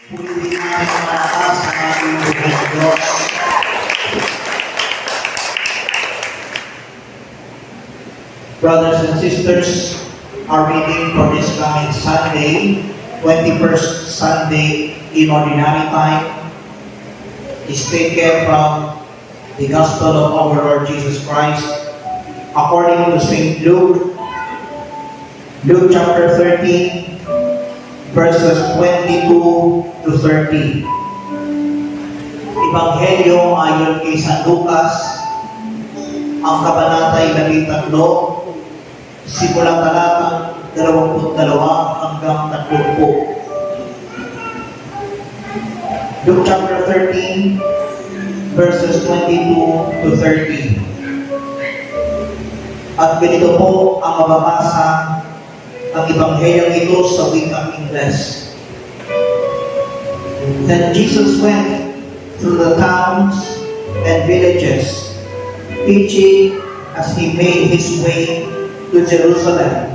Purihin natin ang malakas ang ating buhay ng Diyos. Brothers and sisters, our reading for this coming Sunday, 21st Sunday in Ordinary Time, is taken from the Gospel of our Lord Jesus Christ according to St. Luke, Luke chapter 13, verses 22 to 30. Ebanghelyo ayon kay San Lucas, ang kabanata 13, simulang talatang 22 hanggang 30. Luke chapter 13, verses 22 to 30. At ganito po ang mababasa ng Ebanghelyo ito sa wikang Ingles. Then Jesus went through the towns and villages, preaching as he made his way to Jerusalem.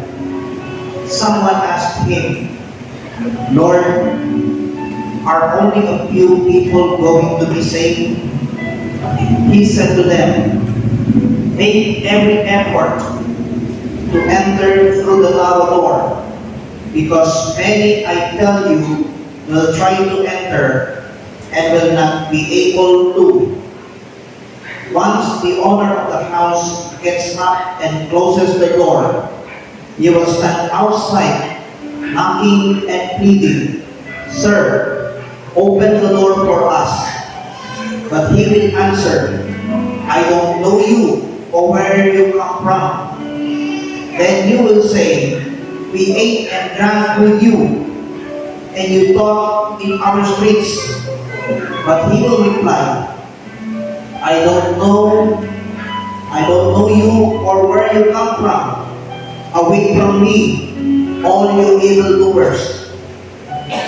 Someone asked him, Lord, are only a few people going to be saved? He said to them, make every effort to enter through the narrow door, because many, I tell you, will try to enter and will not be able to. Once the owner of the house gets up and closes the door, you will stand outside, knocking and pleading, Sir, open the door for us. But he will answer, I don't know you or where you come from. Then you will say, we ate and drank with you, and you taught in our streets. But he will reply, I don't know you or where you come from. Away from me, all you evildoers.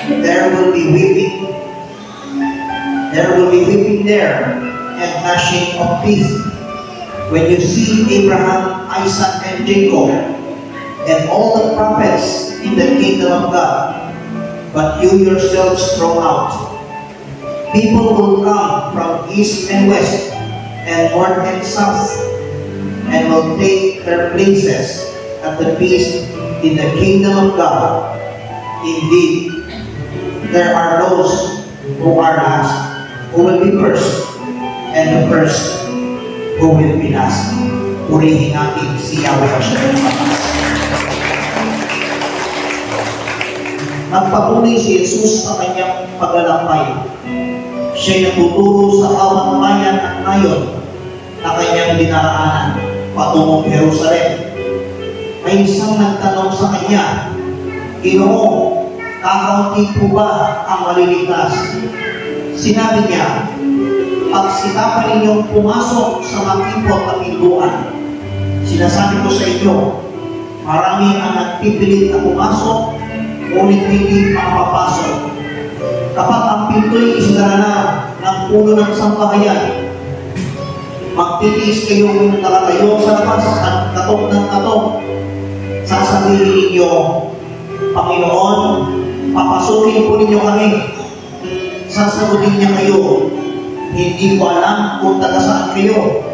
There will be weeping there, and gnashing of teeth, when you see Abraham, Isaac, and Jacob, and all the prophets in the kingdom of God, but you yourselves thrown out. People will come from east and west, and north and south, and will take their places at the feast in the kingdom of God. Indeed, there are those who are last, who will be first, and the first who will be last. Purihin natin si Yahweh ang siya ng mataas. Nagpatuloy si Jesus sa kanyang paglalakbay. Siya'y natuturo sa bawat bayan at nayon na kanyang dinaraanan patungong Jerusalem. May isang nagtanong sa kanya, Ginoo, kakaunti po ba ang maliligtas? Sinabi niya, pagsikapan ninyong pumasok sa matipot na pintuan. Sinasabi ko sa inyo, marami ang nagpipilit na pumasok, ngunit hindi makapasok. Kapag ang pinto'y isara na ng puno ng sambahayan, magtitiis kayong nakatayo sa labas at katok ng katok. Sasabihin ninyo, Panginoon, papasukin po ninyo kami. Sasagutin niya kayo, hindi ko alam kung taga saan kayo.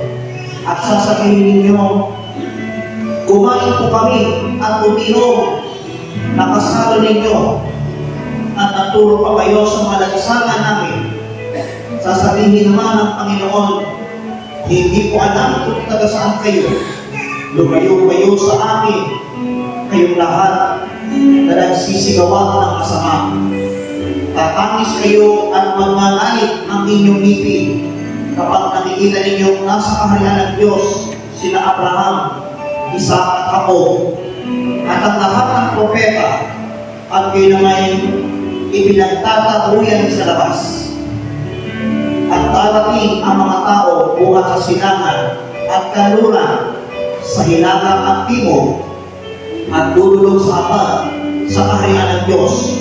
At sasabihin ninyo, kumain po kami at uminom, nakasalo ninyo, at naturo pa kayo sa malagsanan namin. Sasabihin naman ng Panginoon, hindi ko alam kung taga saan kayo. Lumayo kayo sa akin, kayong lahat na nagsisigawan ng masama. Tatangis kayo at magmanalit ang inyong ngipin kapag nakikita ninyong nasa kaharian ng Diyos sina Abraham, Isaac at Jacob, at ang lahat ng propeta, at kayo naman ipinagtatabuyan sa labas. At darating ang mga tao buhat sa silangan at kanluran sa hilagang at timog, at dudulog sa abad sa kaharian ng Diyos.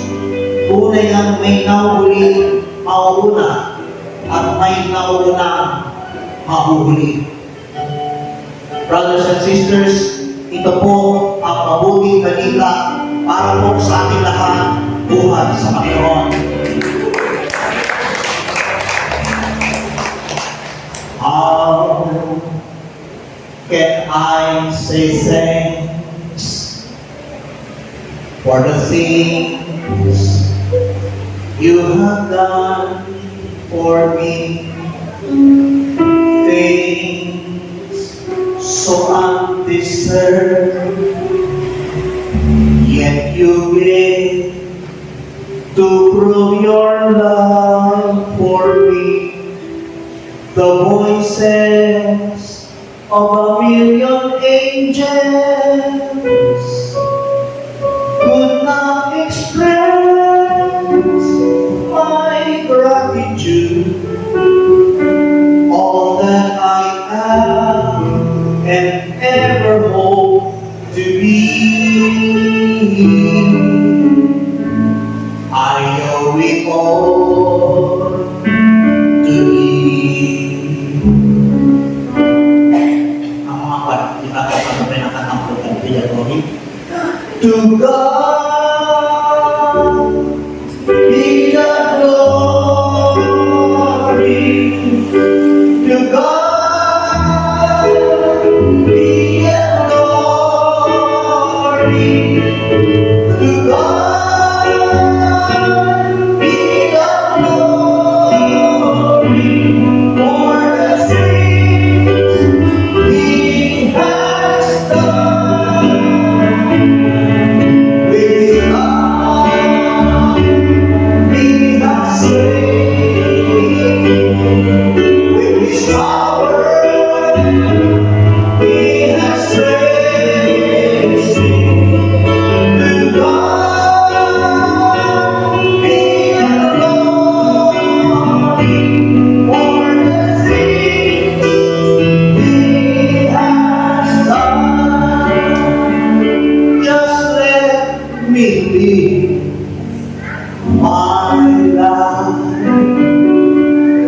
Tunay ang may nahuhuli mauuna, at may nauna mahuhuli. Brothers and sisters, ito po ang mabuting balita para po sa ating lahat buhat sa Panginoon. say thanks for the things you have done for me. Things so undeserved, yet you gave to prove your love for me. The voices of a million angels could not express my gratitude. All that I am and ever hope to be, I owe it all to Thee. Ang mga parang ipapapano pa nakatampot ang pinagawin. To God be the glory. To God be the glory. To God be the glory for the things He has done. With His love He has saved. With His power He has raised me. To God be the glory for the things He has done. Just let me live my life.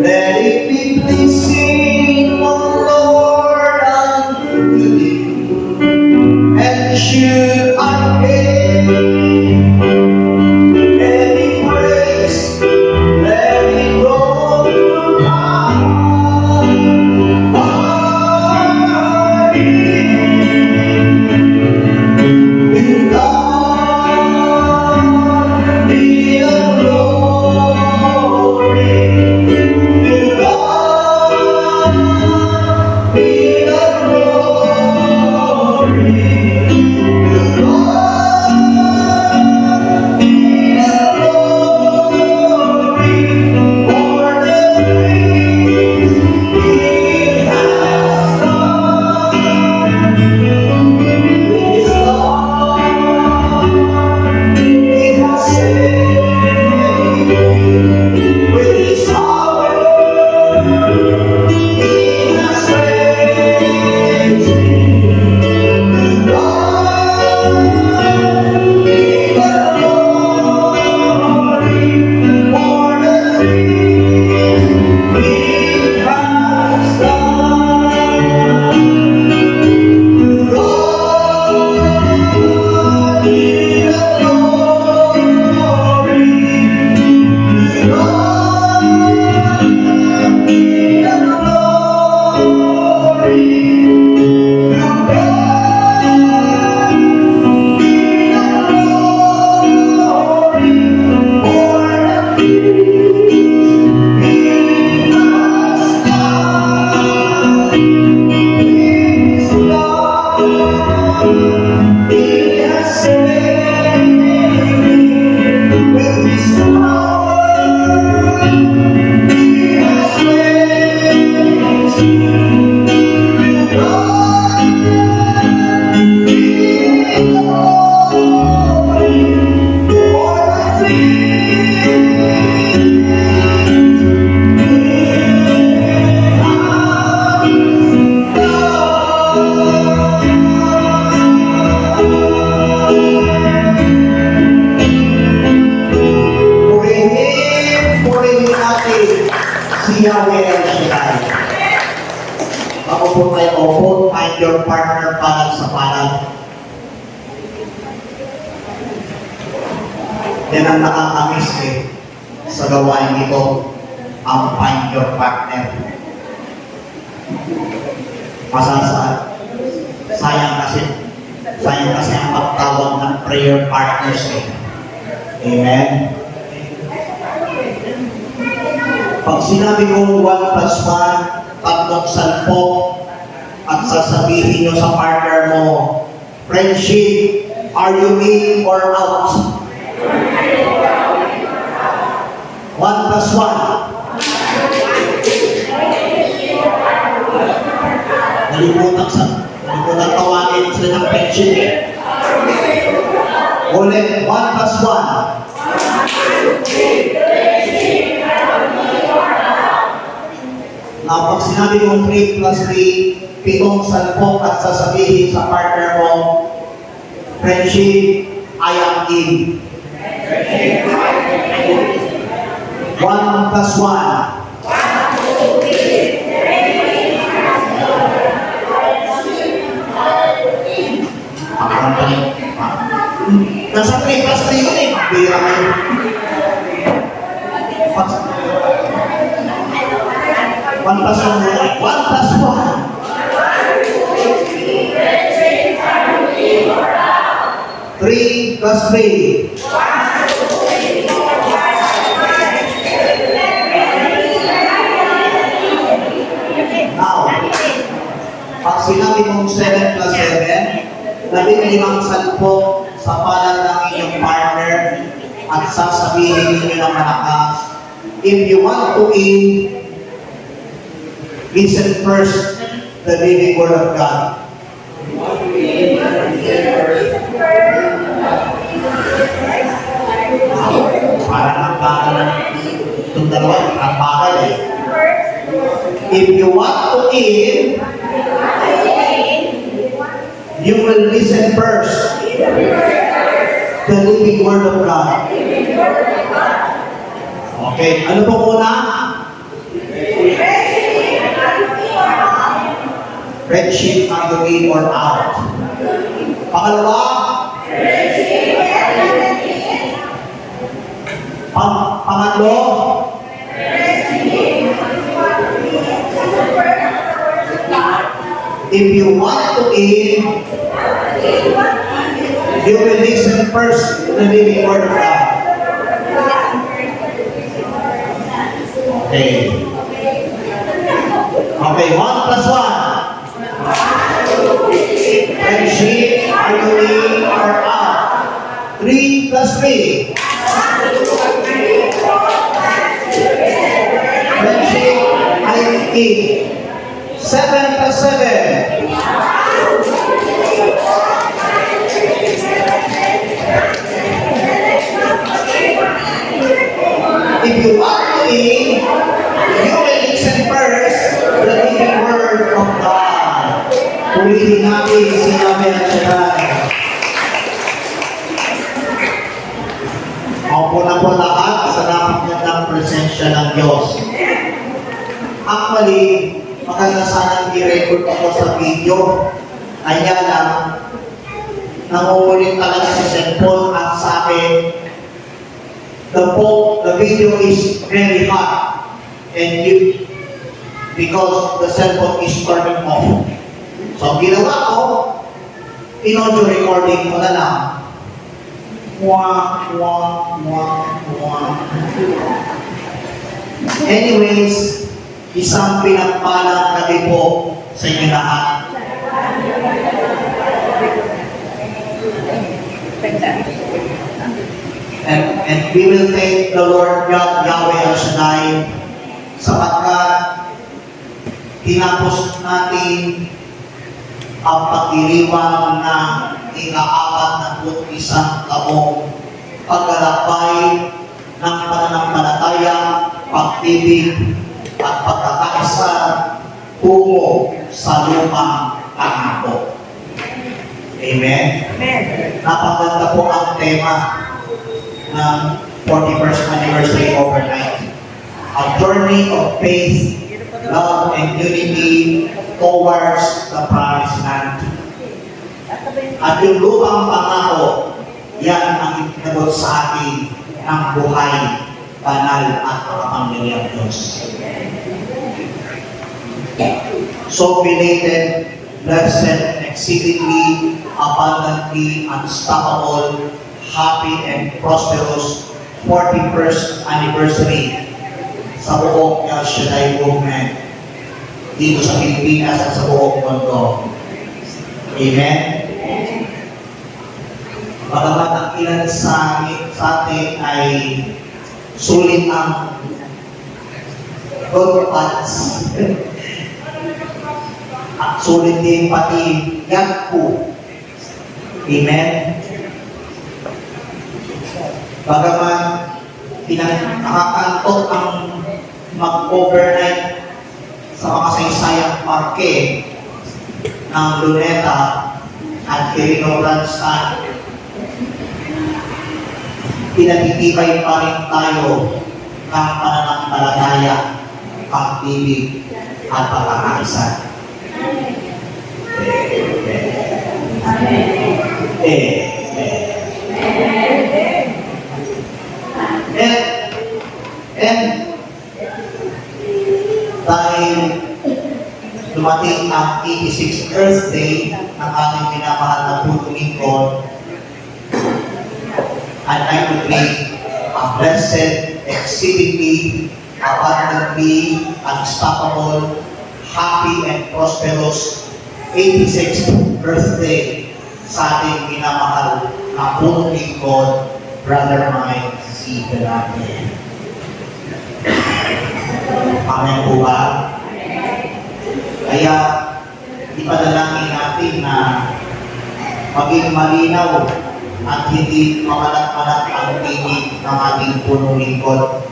Let it be pleasing, O Lord, unto Thee. And should I pay any praise, let it go to God. To God be the glory. To God be the glory. To God be the glory for the things He has done. With His love He has saved. With His power He has raised me. To God be the glory for the things He has done. To God be the glory. To God be the glory. To God be the glory for the things He has done. His love He has saved me. With His power He has raised me. To God be the glory for the things He Purihin natin si Yahweh El Shaddai. Ako po tayo opo, find your partner palad sa palad. Yan ang nakakamiss sa gawain ito, ang find your partner. Masasaan. Sayang kasi ang pagtawag ng prayer partners eh. Amen? Pag sinabi ko 1 plus 1, tatlong salpo, at sasabihin nyo sa partner mo, friendship, are you in or out? 1 plus 1. Nalimutan tawagin sila ng friendship eh. Ulit, 1 plus 1. Now, pag sinabi mong 3 plus 3, 7 salpok at sasabihin sa partner mo, friendship, I am in. 1 plus 1. Nasa 3 plus 3 yun eh. Bira kayo. 1 plus 1. 1 plus 1. 3 plus 3. Now, pag sinabi mong 7 plus 7, 15 salpo sa palad ng inyong partner at sasabihin ninyo ng malakas, if you want to eat, listen first the living word of God. Parang ang bakal itong dalawa, ang bakal eh. If you want to eat, you will listen first the living word of God. Okay, ano po muna? Friendship, are you in or out? Pangalawa? Pangatlo? If you want to eat, you will listen first to the living word of God. Okay. Okay, 1 plus 1. Friendship, are you in or out? 3 plus 3. Friendship, I am in. 7 plus 7. If you want to eat, you will listen first to the living word of God. Ulitin natin, sinabi at siya. Opo na po lahat sa napakagandang presensya ng Diyos. Actually, maganda sanang i-record ako sa video. Kaya lang, nangungulit talaga sa cellphone at sa akin, the video is very hot and because the cellphone is turning off. So, ang ginawa ko, in-audio recording ko na lang. Anyways, isang pinagpalang gabi po sa inyo lahat. And we will thank the Lord God, Yahweh El Shaddai, sapagkat tinapos natin ang pagdiriwang ng ika-41 taong paglalakbay ng pananampalataya, pag-ibig, at pagkakaisa tungo sa lumang pangako. Amen? Amen. Napaganda po ang tema ng 41st anniversary overnight. A journey of faith, love, and unity towards the promised land. At yung lupang pangako, yan ang itinagod sa atin ng buhay, banal at makapangyarihang Diyos. So belated, blessed, exceedingly, abundantly, unstoppable, happy, and prosperous 41st anniversary sa buong El Shaddai movement dito sa Pilipinas at sa buong mundo. Amen? Bagamat ang ilan sa atin ay sulit ang good parts. At sulit din pati yagpo. Amen? Bagamat nakakaantok ang mag-overnight sa makasaysayang parke ng Luneta at Quirino Grandstand, pinatitibay pa rin tayo ng pananampalataya, pag-ibig at pagkakaisa. Dahil dumating ang 86th birthday ng ating minamahal na Puto Lincoln, I'd like to pray a blessed, exceedingly, abundantly, unstoppable, happy, and prosperous 86th birthday sa ating minamahal na Puto Lincoln, Brother Mike C. Galante. Amen po ba? Kaya, ipadalangin natin na maging malinaw at hindi mamalat-malat ang tinig ng ating punong lingkod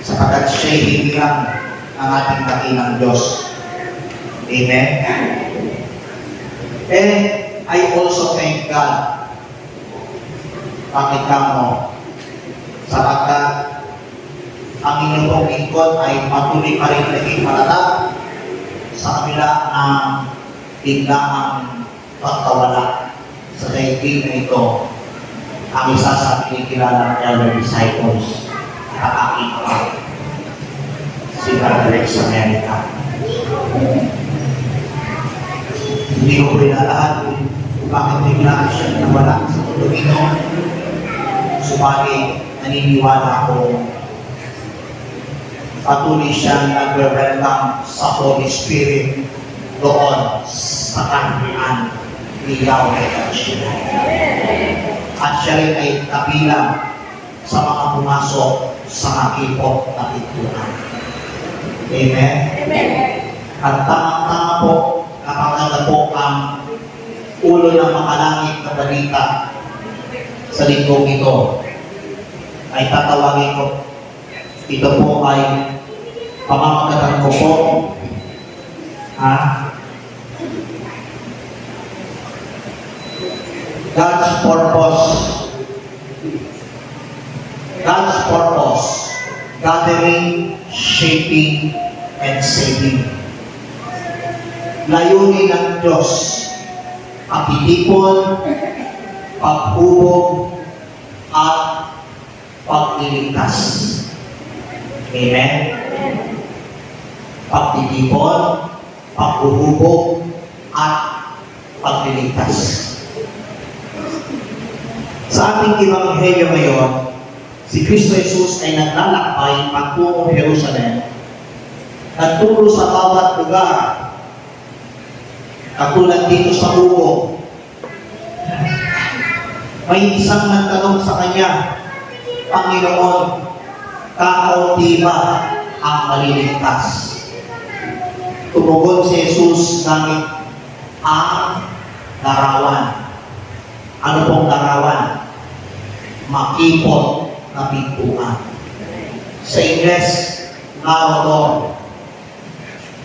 sapagkat siya'y hinilang ng ating dakilang Diyos. Amen? And I also thank God. Bakit ka mo? Sapagkat ang inyong lingkod ay patuloy pa rin naging matatag sa kabila ng biglaang pagkawala sa daigdig na ito. Ang isa sa pinikilala ng elder disciples at aking ama, si Brother Rex America. Hindi ko pinalahan kung bakit biglaan siya nawala sa tulog ito. Subalit, naniniwala ako patuloy siyang nagre-welcome sa Holy Spirit doon sa kaharian ni Yahweh at siya. At siya rin ay kabilang sa mga pumasok sa makipot na pintuan. Amen? Amen. At tamang-tama po, kapag po ang ulo ng makalangit na balita sa linggong ito, ay tatawagin ko. Ito po ay pamamagatan ko po. God's purpose, gathering, shaping, and saving. Layunin ng Diyos, pagtitipon, paghubog, at pagliligtas. Amen? Pagtitipon, paghuhubog, at pagliligtas. Sa ating Ebanghelyo ngayon, si Kristo Jesus ay naglalakbay patungong Jerusalem. Nagturo sa bawat lugar, katulad dito sa Ugo. May isang nagtanong sa kanya, Panginoon, kakaunti ba ang maliligtas? Tumugon si Jesus gamit ang larawan. Ano pong larawan? Makipot na pintuan. Sa Ingles, narrow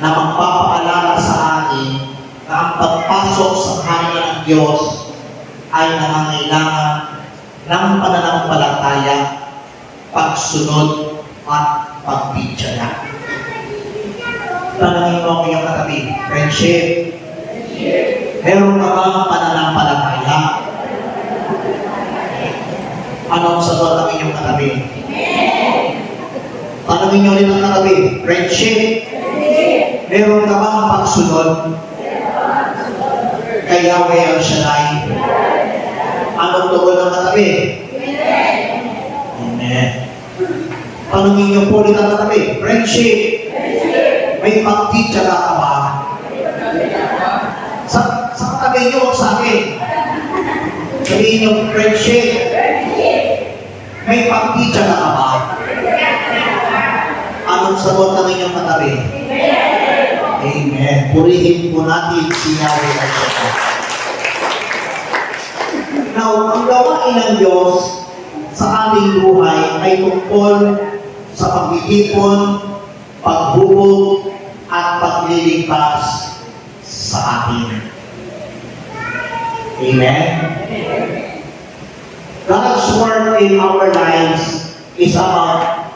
na magpapaalala sa atin na ang pagpasok sa kaharian ng Diyos ay nangangailangan ng pananampalataya, pagsunod at pagpitya. Tanangin mo ang iyong katabi, friendship. Meron ka bang pananampalataya? Anong sagot ang inyong katabi? Tanangin niyo rin ang katabi, friendship. Meron ka bang pagsunod? kay Yahweh Al-Shaddai? Anong tugon ng katabi? Amen. Tanungin niyo po ulit ang katabi. Friendship. May pagtityaga ka ba? Sa katabi niyo, sa akin. Sabihin niyo, friendship. May pagtityaga ka ba? Anong sagot ng inyong katabi? Amen. Purihin po natin si Yahweh Al-Shaddai. Now, ang gawain ng Diyos sa ating buhay ay tungkol sa pagtitipon, paghubog, at pagliligtas sa atin. Amen? God's work in our lives is about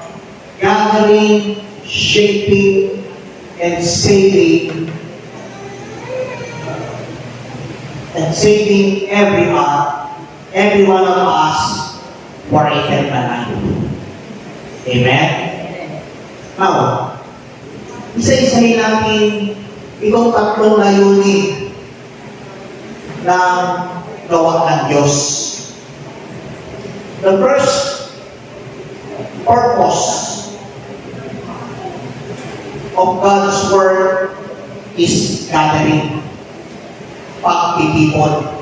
gathering, shaping, and saving every one of us for eternal life. Amen? Now, isa-isahin natin itong tatlong layunin ng gawa ng Diyos. The first purpose of God's Word is gathering, pagtitipon.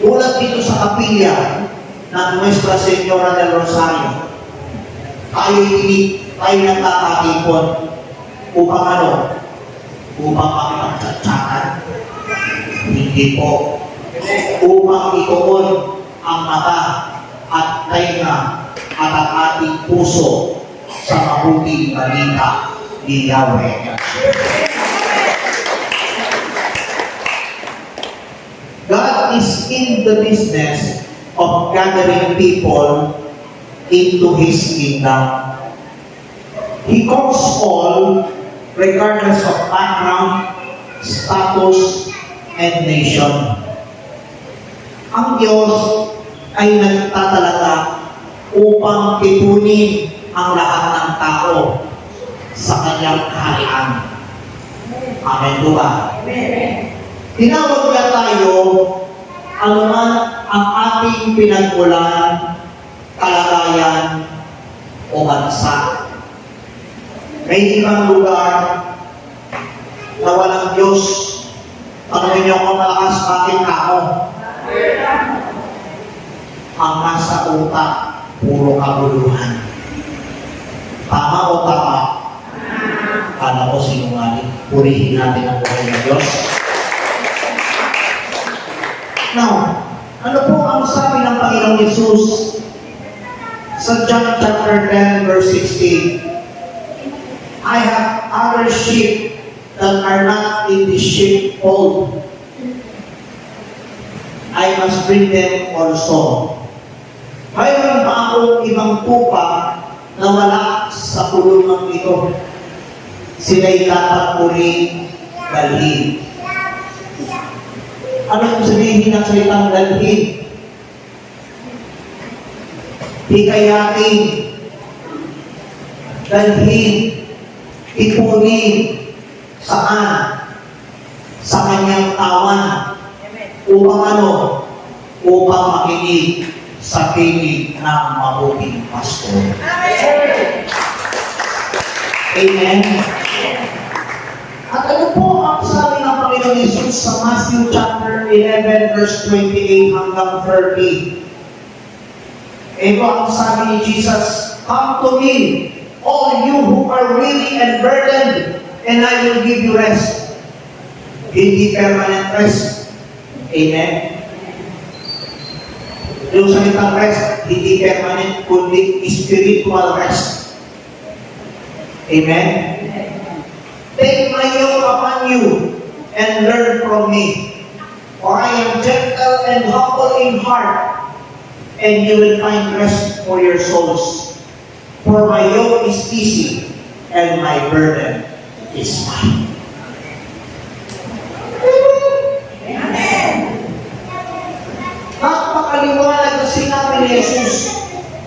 Tulad dito sa kapilya ng Nuestra Señora del Rosario, tayo nagkakatipon upang ano? Upang makipagtsatsakan? Hindi po. Upang ituon ang mata at tainga at ang ating puso sa mabuting balita ni Yahweh. God is in the business of gathering people into His kingdom. He calls all, regardless of background, status, and nation. Ang Diyos ay nagtatalaga upang tipunin ang lahat ng tao sa kanyang kaharian. Amen po ba? Tinawag niya tayo, anuman ang ating pinagmulan, kalagayan, o bansa. May ibang lugar na walang Diyos. Tanungin niyo kung malakas, bakit ako? Ang nasa utak, puro kabuluhan. Tama o tama? Kala ko sinungaling. Purihin natin ang buhay ng Diyos. Now, ano po ang sabi ng Panginoong Yesus sa John chapter 10 verse 16? I have other sheep that are not in the sheepfold. I must bring them also. Mayroon pa akong ibang tupa na wala sa kulungan ito. Sila'y dapat muling dalhin. Ano yung sabihin ng salitang dalhin? Hikayatin, dalhin, ipunin, saan? Sa kanyang tawan. Upang ano? Upang makinig sa pinig ng mabuting pastor. Amen. At ano po ang sabi ng Panginoon Yesus sa Matthew chapter 11 verse 28 hanggang 30? Ito ang sabi ni Jesus, "Come to me, all you who are weary and burdened, and I will give you rest." Hindi permanent rest. Amen. Yung salitang rest, hindi permanent, kundi spiritual rest. Amen. Take my yoke upon you and learn from me, for I am gentle and humble in heart, and you will find rest for your souls. For my yoke is easy and my burden is light. Amen. Napakaliwanag na sinabi ni Jesus,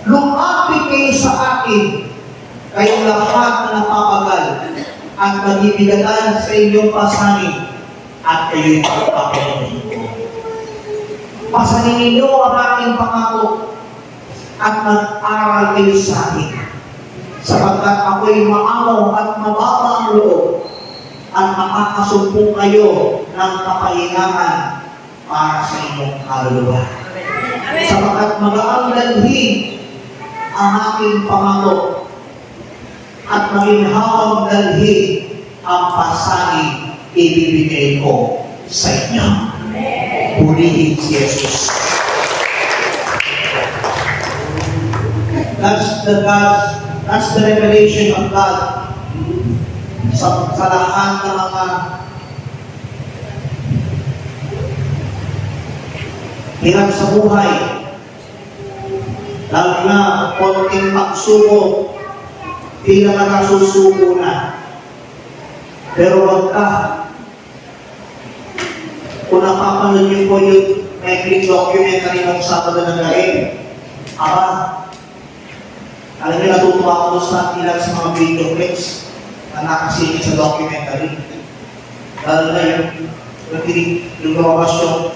lumapit kayo sa akin, kayong lahat na napapagal at nabibigatan sa inyong pasanin at kayo'y pagpapalawin. Pasanin ninyo ang aking pangako at mag-aral kayo sa akin, sapagkat ako'y maamaw at mababa ang loob at makakasumpong kayo ng kapahingahan para sa inyong kaluluwa. Sapagkat magaang dalhin ang aking pangako at maginhawang dalhin ang pasanin ibibigay ko sa inyo. Purihin si Jesus. That's the revelation of God sa lahat ng mga hirap sa buhay. Lalo na konting pagsubok, di naman nasusuko na. Pero wag ka. Kung napapanood niyo po yung Netflix documentary ng Sabado ng Galing, alam niyo, natutuwa ako doon sa ilan sa mga video clips na nakasilip sa documentary. Lalo na yung lumabas yung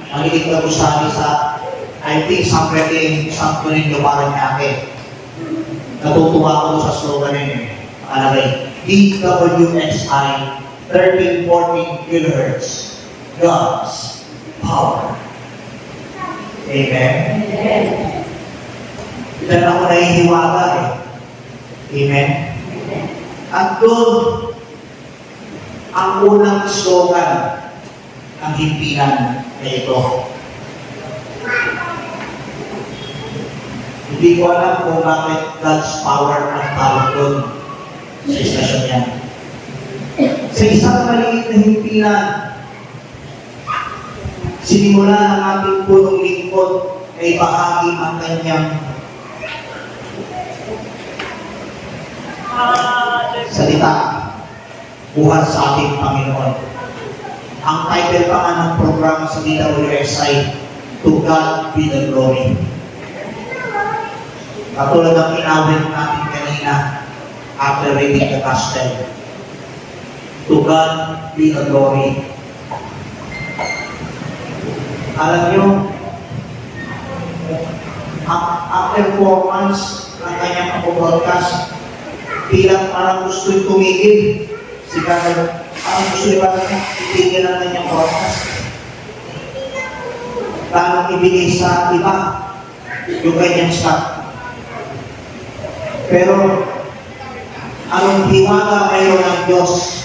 maliit na gusali sa, I think, somewhere in Santo Niño Paranaque. Natutuwa ako doon sa slogan niya. Nakalagay, DWXI 1340 kHz, God's power. Amen? Amen. Diyan ako nahihiwaga eh. Amen? At doon, ang unang slogan ng himpilan na ito. Hindi ko alam kung bakit God's power ang tawag doon sa istasyon niya. Sa isang maliit na himpilan, sinimula ng ating punong lingkod ay bahagi ang kanyang salita, buhat sa ating Panginoon. Ang title pa nga ng programa sa DWSI, To God Be the Glory. Katulad ng inawit natin kanina after reading the Gospel. To God be the glory. Alam nyo, after 4 months ng kanyang broadcast, bilang parang gusto'y tumigil. Si Brother, parang gusto'y parang itigil ang kanyang broadcast. Parang ibigay sa iba yung kanyang stuff. Pero, anong hiwaga mayroon ng Diyos?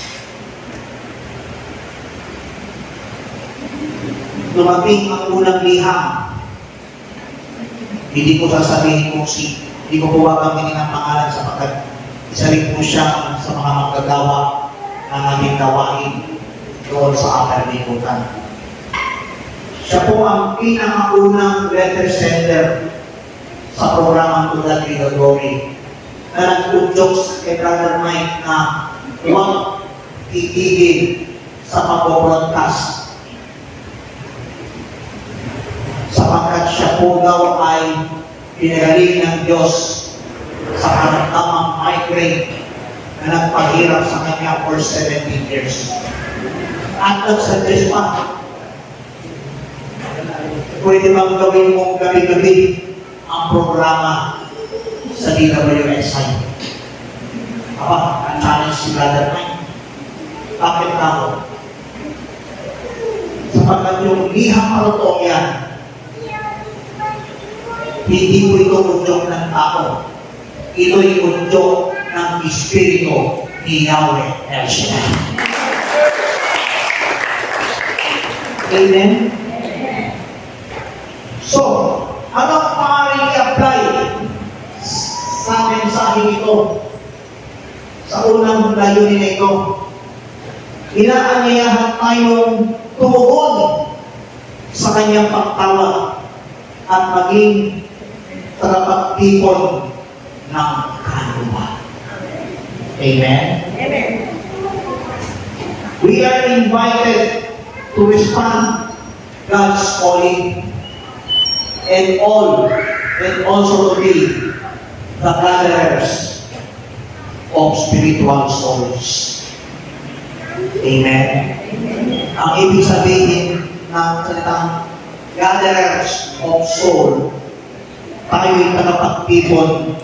Dumating ang unang liham. Hindi ko sasabihin kung hindi ko po babanggitin ang pangalan sapagkat isa rin po siya sa mga magagawa ng ating gawain doon sa upper liputan. Siya po ang pinakaunang letter sender sa programang To God Be the Glory na nag-jokes kay Brother Mike na huwag titigil sa pag-broadcast sapagkat siya po daw ay pinagaling ng Diyos sa karamdamang migraine na nagpahirap sa kanya for 17 years. At nagsuggest pa, pwede bang gawin mong gabi-gabi ang programa sa DWSI? Ang challenge si Brother Mike. Bakit ako? Sapagkat yung liham marutong yan, hindi po ito udyok ng tao. Ito'y udyok ng Espiritu ni Yahweh El Shaddai. Amen? So, anong maaaring i-apply sa mensahe ito? Sa unang layunin na ito, inaanyayahan tayong tumugon sa kanyang pagtawag at maging tagapagtipon ng kaluluwa. Amen? Amen. We are invited to respond God's calling and also to be the gatherers of spiritual souls. Amen? Ang ibig sabihin ng salitang gatherers of soul. Tayo'y tagapagtipon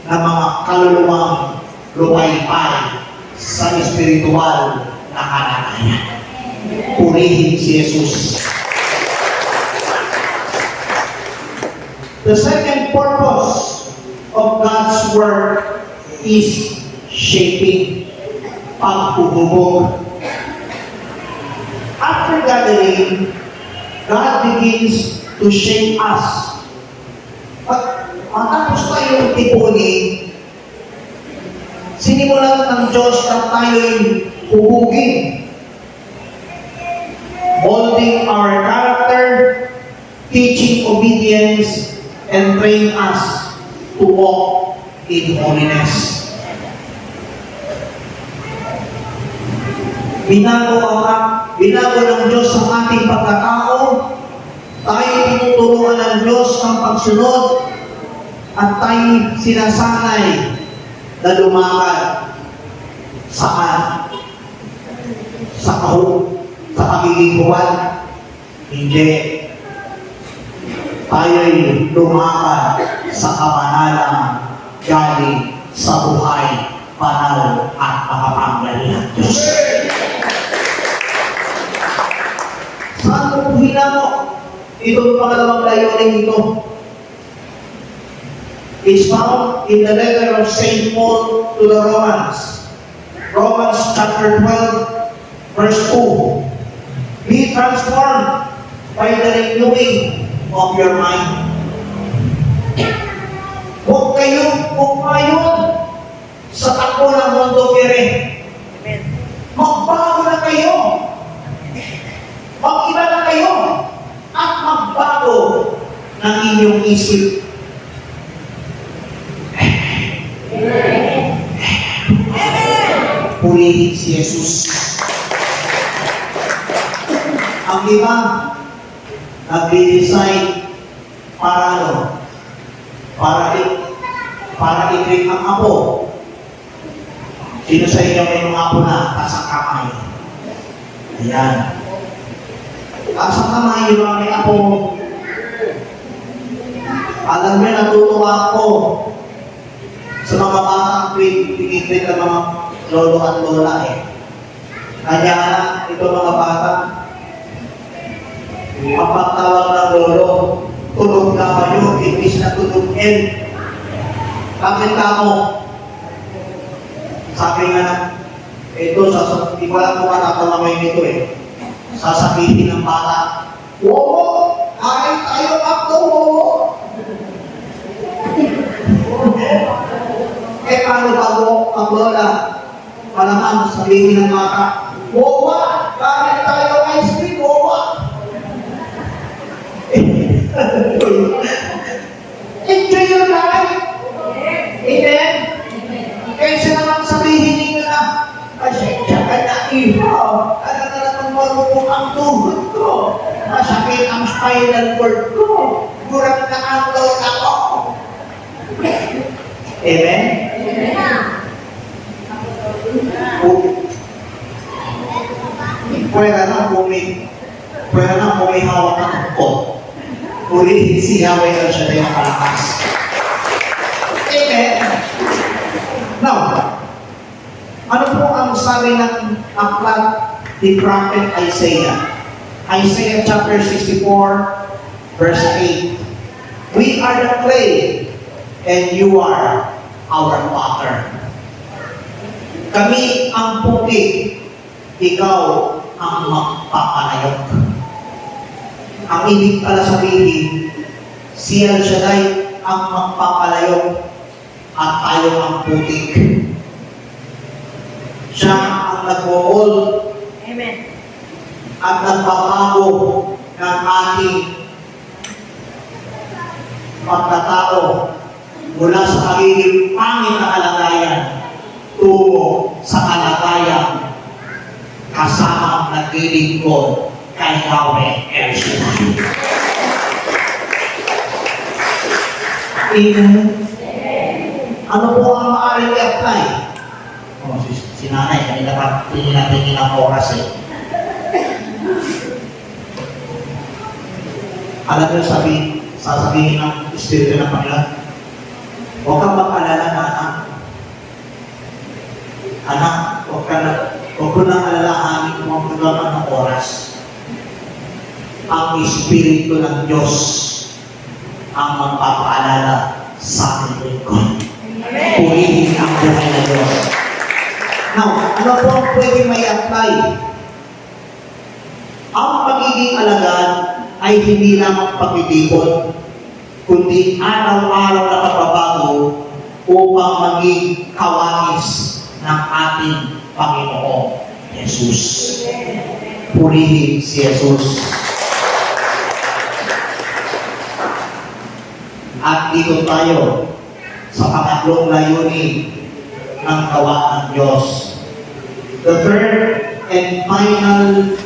ng mga kaluluwang lumaypay sa espiritual na kalagayan. Purihin si Jesus. The second purpose of God's work is shaping, paghuhubog. After gathering, God begins to shape us. Pag matapos tayong tipunin, sinimulan ng Diyos na tayo'y hubugin, molding our character, teaching obedience, and train us to walk in holiness. Binago ng Diyos ang ating pagkatao, tayo tinuturuan ng Diyos ang pagsunod, at tayo sinasanay na lumakad saan? Sa pagiging buwan? Hindi. Tayo'y lumakad sa kabanalang galing sa buhay, banal at makapangyarihan Diyos. Saan mo hinamo itong pangalawang layunin ito? It's found in the letter of St. Paul to the Romans. Romans chapter 12, verse 2. Be transformed by the renewing of your mind. Huwag kayong pumayon sa takbo ng mundo kere. Magbago na kayo. Mag-iba na kayo. At magbago ng inyong isip. Purihin si Jesus. Ang iba, nag-decide para ano? Para i-drink ang apo. Sino sa inyo may mga apo na tasang kamay? Ayan. Tasang kamay yung mga may apo. Alam niyo, natutuwa ako sa mga batang pinigit ng mga lolo at lola eh. Kanya na, ito mga bata, kapag tawag ng lolo, tulog na kayo, imbis na tulog L. Bakit ka mo? Sabi nga na, ito, di ko alam kung matatamamay nito eh. Sasabihin ng bata, "Wowo, kain tayo ako, wowo." Eh, paano bago ang lola? Malamang sabihin ng bata, "Wowa, kain tayo ice cream, wowa." Enjoy your life. Amen? Kaysa naman sabihin ninyo na, "Pasensya ka na, iho. Ano na naman marunong ang tuhod ko. Masakit ang spinal cord ko. Gurang na ang lola ko." Amen? Pwera na kung may hawak na tungkol. Purihin si Yahweh na siya na yung kalakas. Amen? Now, ano po ang sabi ng aklat ni Prophet Isaiah? Isaiah chapter 64, verse 8. We are the clay, and you are our potter. Kami ang puti, ikaw ang magpapanayok. Ang ibig pala sabihin, si El Shaddai ang magpapalayok at tayo ang putik. Siya ang nag-mold at nagbabago ng ating pagkatao mula sa pagiging pangit na kalagayan tungo sa kalagayan kasamang naglilingkod kay Yahweh El Shaddai. Ano po ang maaaring i-apply? Si nanay, kanina pa tingin ang oras eh. Alam niyo sasabihin ng Espiritu ng Panginoon, huwag kang mag-alala na anak. Anak, huwag ko nang alalahanin kung ang hanggang ng oras. Ang Espiritu ng Diyos ang magpapaalala sa ating lingkod. Purihin ang buhay ng Diyos. Now, ano po ang pwede may apply? Ang pagiging alagad ay hindi lamang pagtitipon, kundi araw-araw na pagbabago upang maging kawakis ng ating Panginoong Jesus. Purihin si Jesus. At dito tayo sa pangatlong layunin ng gawa ng Diyos. The third and final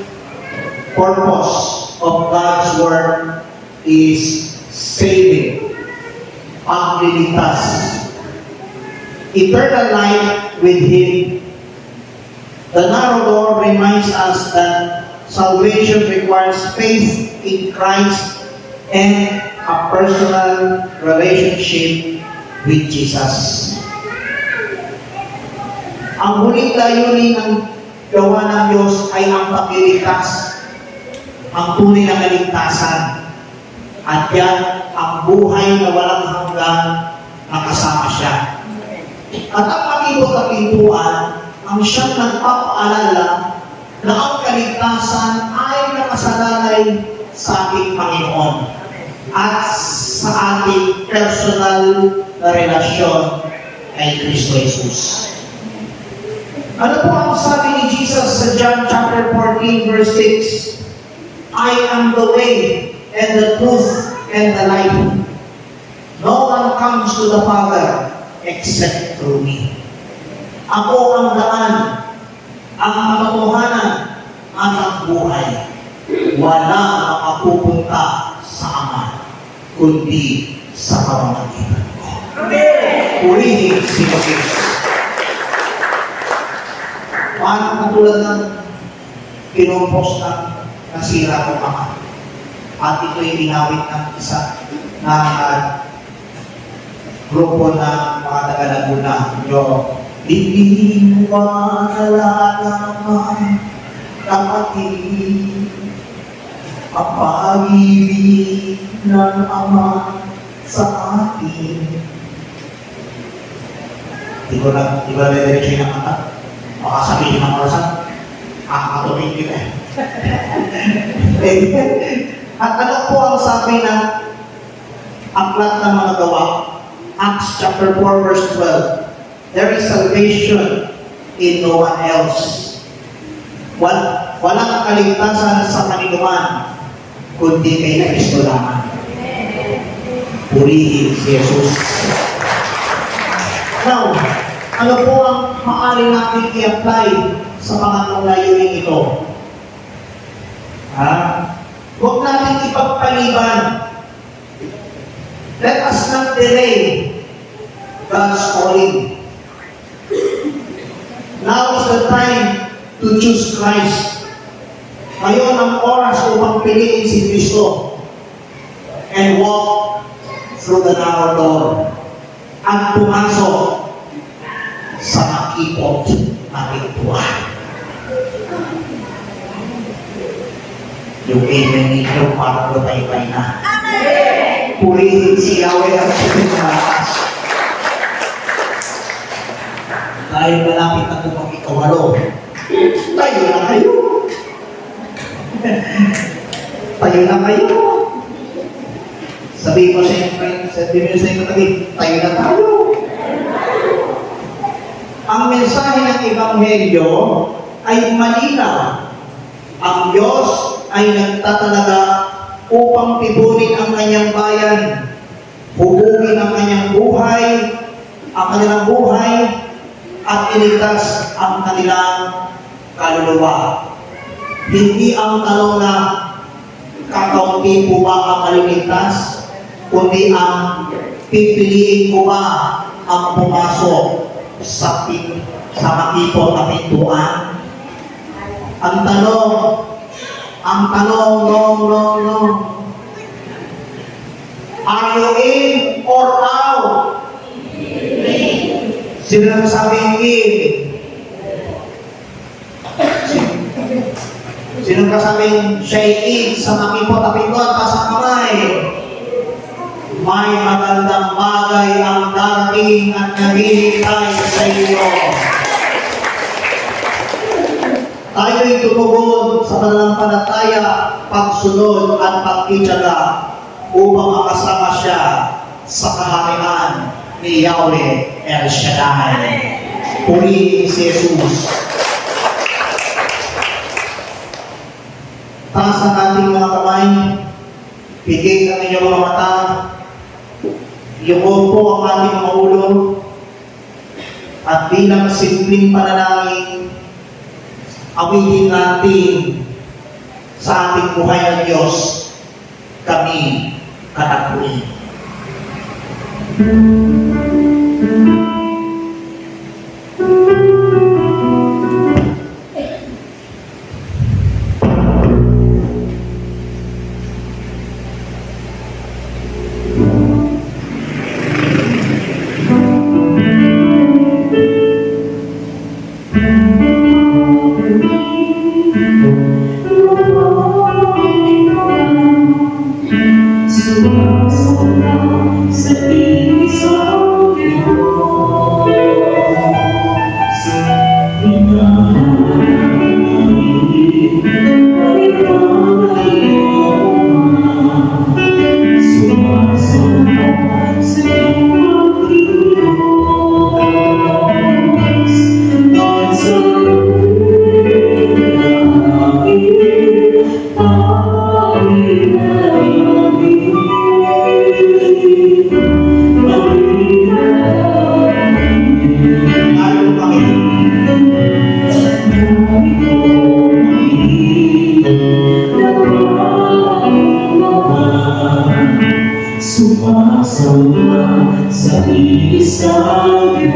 purpose of God's Word is saving, pagliligtas, eternal life with Him. The narrow door reminds us that salvation requires faith in Christ and a personal relationship with Jesus. Ang huling layunin ng gawa ng Diyos ay ang pagliligtas, ang tunay na kaligtasan, at yan ang buhay na walang hanggan na kasama siya. At ang pakibot na pintuan, ang siyang nagpapaalala na ang kaligtasan ay nakasalalay sa ating Panginoon at sa ating personal na relasyon kay Kristo Jesus. Ano po ang sabi ni Jesus sa John chapter 14 verse 6? I am the way and the truth and the life. No one comes to the Father except through me. Ako ang daan, ang katotohanan, at ang buhay. Wala makapupunta sa Ama, kundi sa pamamagitan ko. Purihin si Jesus. Paano katulad ng kinumpos ng nasira ko Ama? At ito'y inawit ng isa na grupo ng mga taga-Laguna. Hindi mo malalaman, kapatid, ang pag-ibig ng Ama sa atin. Di ko na diretso yung kanta. Baka sabihin ng orasan, kakatulin kita eh. At ano po ang sabi ng aklat ng mga gawa? Acts chapter 4 verse 12. There is salvation in no one else. Walang kaligtasan sa kaniluman, kundi kay Kristo lamang. Purihin si Jesus. Now, ano po ang maaari natin i-apply sa pangatlong layunin ito? Huwag natin ipagpaliban. Let us not delay God's calling. Now is the time to choose Christ. Ngayon ang oras upang piliin si Kristo and walk through the narrow door at pumasok sa makipot na pintuan. Yung amen ninyo para tayo na. Purihin si Yahweh at Pilipinas. Dahil malapit na kung mag-ikawalo, tayo na kayo. Tayo na kayo. Sabihin mo sa inyo, tayo na tayo. Ang mensahe ng Ebanghelyo ay malinaw. Ang Diyos ay nagtatalaga upang tibunin ang kanyang bayan, hubugin ang kanyang buhay, ang kanilang buhay, at iligtas ang kanilang kaluluwa. Hindi ang tanong na kakaunti po ba ang kaliligtas, kundi ang pipiliin ko ba ang pumasok sa makipot na pintuan. Ang tanong, no. Are you in or out? Sino nagsabing in? Sino kasabing siya'y in sa makipot-apikot pa sa kamay? May magandang bagay ang darating at naghihintay sa iyo. Tayo'y tumugon sa pananampalataya, pagsunod at pagkitsaga upang makasama siya sa kaharian ni Yahweh El Shaddai. Purihin si Jesus. Taas ang ating mga kamay, pigil ang inyong mga mata, iyon po ang ating mga ulo, at bilang simpleng panalangin, awitin natin sa ating buhay ng Diyos, kami katapuin. Sumasamba sa isang Diyos. Hinahanap namin pagkakailangan. Sumasamba sa iyong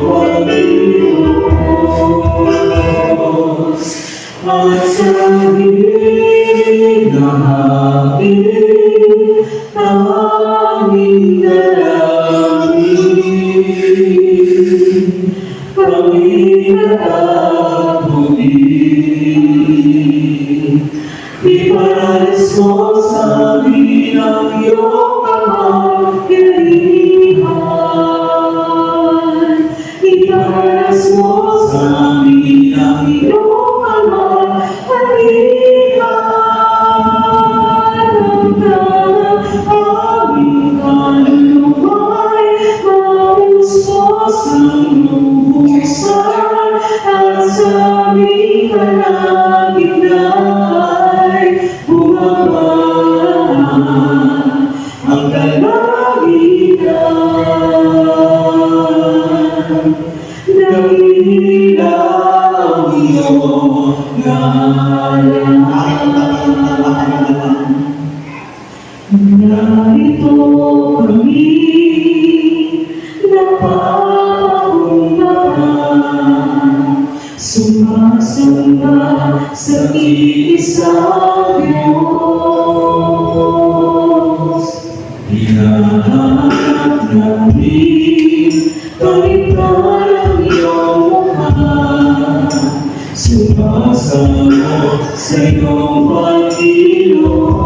Panginoon. At sa hinahanapin aming dalangin, kami natapunin. Iparanas mo sa amin ang iyong kapangyarihan. Iparanas mo sa amin ang iyong kapangyarihan. Narito kami napapakumbaba, sumasamba sa iisang Diyos. Hinahanap namin kalipan ang iyong mukha, sumasamba sa iyong Panginoon.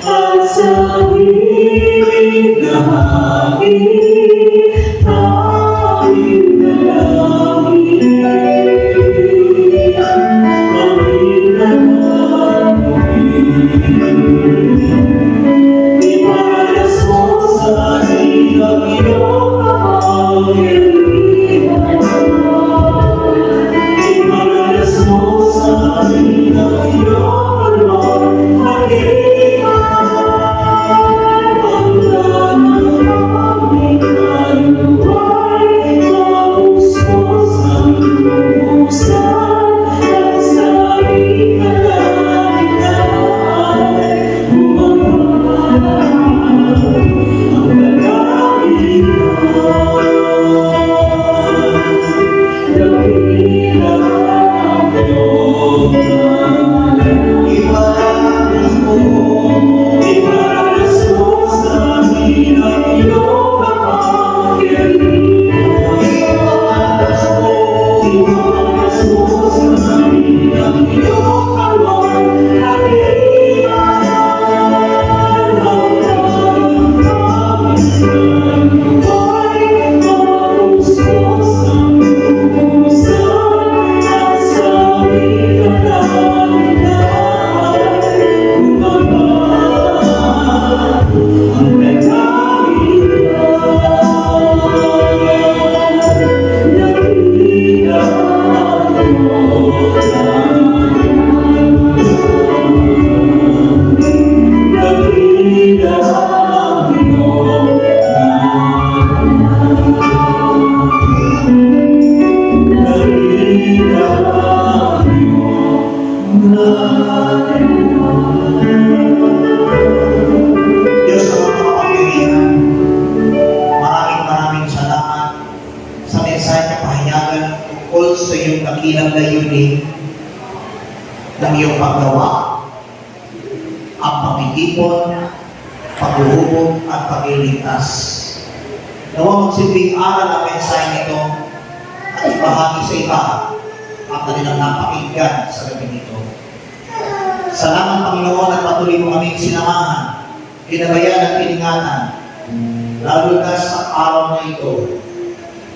At sa himig na hangin, aming dalangin, aming dalangin. Iparanas mo sa amin ang iyong Dakila ang iyong ngalan. Iparanas mo, Iparanas mo sa amin ang iyong kapangyarihan. iparanas mo, Iparanas mo sa amin ang iyong Diyos sa mga makapangyarihan, maraming salamat sa mensahe na pahayagan tungkol sa iyong dakilang layunin ng iyong paggawa, ang pag-iipon, paghuhubog at pagliligtas. Nawa magsilbing aral ang mensahe nito at ibahagi sa iba ang kanilang napakinggan sa gabi nito. Salamat Panginoon at patuloy mo kaming sinamahan, ginabayan at piningatan, lalo na sa araw na ito.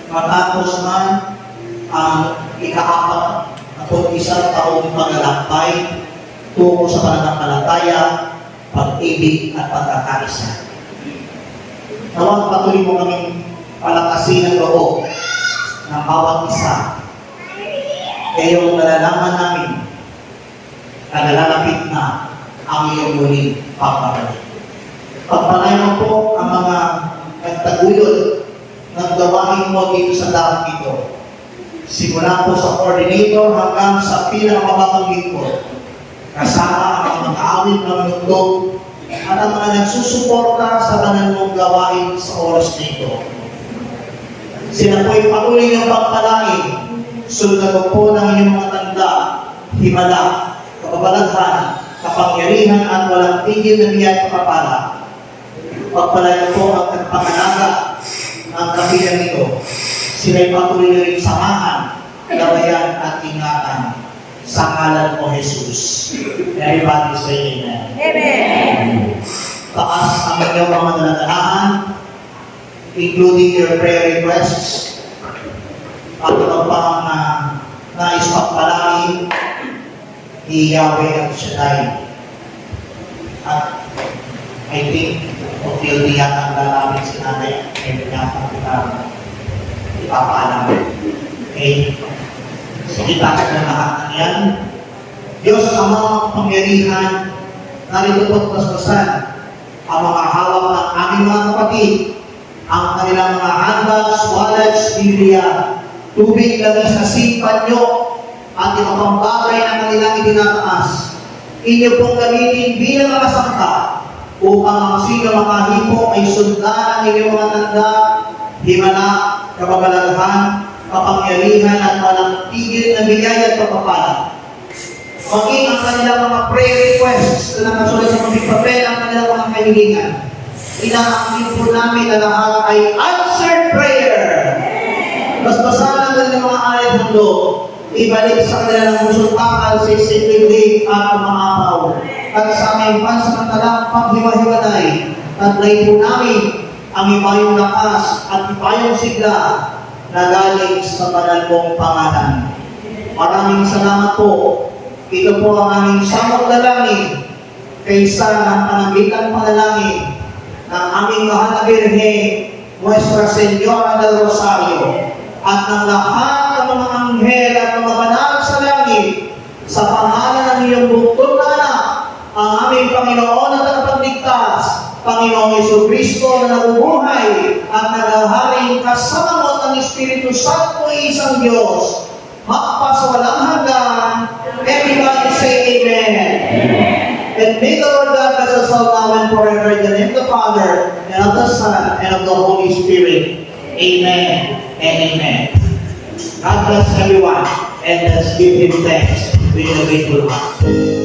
Matapos man ang ika-4 na 11 taong paglalakbay tungo sa pananampalataya, pag-ibig at pagkakaisa. Nawag patuloy mo kaming palakasin ang loob ng bawat isa. Kayong nalalaman namin na nalalapit na ang iyong muling pagbabalik. Pagpalain mo po ang mga nagtaguyod ng gawain mo dito sa dahang ito. Simula po sa coordinator hanggang sa pinakamababang lingkod. Kasama ang mga awit ng mundo at ang mga nagsusuporta sa banal mong gawain sa oras na ito. Sila po'y patuloy ng pagpalain. Sundan mo po ng inyong mga tanda, himala, kapabalaghan, kapangyarihan at walang tigil na biyaya at kapapala. Pagpalain po ang nagpangalaga ng kabilang ito. Sila'y patuloy na rin samahan, gabayan at ingatan sa ngalan mo, Jesus. Everybody say amen. Amen. Taas ang inyong mga nalalahan, including your prayer requests, at iba pang nais pagpalain ni Yahweh at Shaddai. At I think, until di yata ang lalapit si nanay, ay yata kita ipapaalam. Okay? Sige, taas na lahat ng yan. Diyos, ang mga pangyarihan, narito po't paspasan ang mga hawak ng aming mga kapatid, ang kanilang mga handbags, wallets, Biblia, tubig, langis na panyo, at iba pang bagay na kanilang itinataas. Inyo pong gamitin bilang mga sangka upang ang sino makahipo ay sundan ang inyong mga tanda, himala, kababalaghan, kapangyarihan at walang tigil na biyaya at pagpapala. Maging ang kanilang mga prayer requests na nakasulat sa mga papel ang kanilang mga kahilingan. Inaangkin po namin na lahat ay answered prayer. Basbasan ang kanilang mga alit ng loob. Ibalik sa kanilang pusong pakal sa isinibig at umaapaw. At sa aming pansamantalang paghiwa-hiwalay, taglay po namin ang ibayong lakas at ibayong sigla na galing sa banal mong pangalan. Maraming salamat po. Ito po ang aming samot dalangin kaysa ng panambitan panalangin ng aming mahal na Birhe, Nuestra Señora del Rosario, at ng lahat ng mga anghel at mga banal sa langit, sa pangalan ng iyong bugtong na anak, ang aming Panginoon at tagapagligtas, Panginoong Jesucristo na nabubuhay at naghaharing kasama mo ng Espiritu Santo ay isang Diyos, magpasawalang hanggan. Everybody say amen. And may the Lord God bless us all now and forever in the name of the Father, and of the Son, and of the Holy Spirit. Amen and amen. God bless everyone, and let's give Him thanks with a grateful heart.